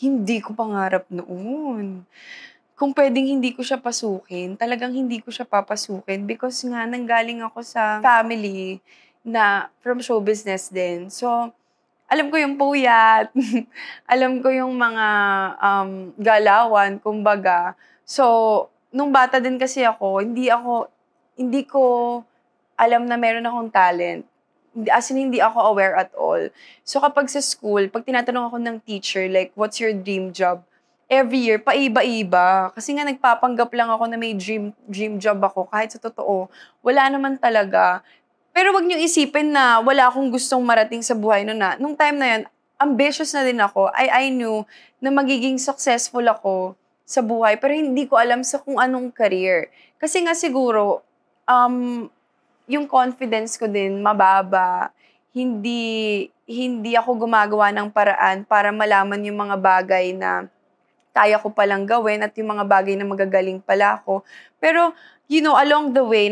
Hindi ko pangarap noon. Kung puwedeng hindi ko siya pasukin, talagang hindi ko siya papasukin because nga nanggaling ako sa family na from show business din. So, alam ko yung puyat, alam ko yung mga, galawan kumbaga. So, nung bata din kasi ako, hindi ko alam na meron akong talent. As in, hindi ako aware at all. So, kapag sa school, 'pag tinatanong ako ng teacher like, "What's your dream job?" Every year paiba-iba. Kasi nga nagpapanggap lang ako na may dream dream job ako kahit sa totoo wala naman talaga. Pero wag niyong isipin na wala akong gustong marating sa buhay nun, nung time na yun, ambitious na din ako. I knew na magiging successful ako sa buhay pero hindi ko alam sa kung anong career. Kasi nga siguro, yung confidence ko din mababa, hindi hindi ako gumagawa ng paraan para malaman yung mga bagay na kaya ko palang gawin at yung mga bagay na magagaling pala ako. Pero, along the way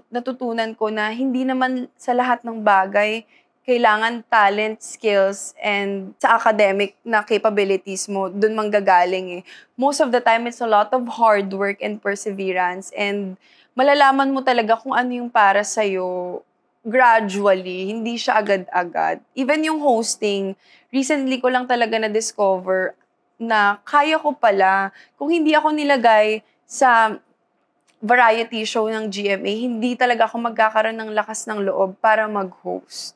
natutunan ko na hindi naman sa lahat ng bagay kailangan talent, skills, and sa academic na capabilities mo dun manggagaling, eh. Most of the time, it's a lot of hard work and perseverance and malalaman mo talaga kung ano yung para sa'yo gradually, hindi siya agad-agad. Even yung hosting, recently ko lang talaga na-discover na kaya ko pala. Kung hindi ako nilagay sa variety show ng GMA, hindi talaga ako magkakaroon ng lakas ng loob para mag-host.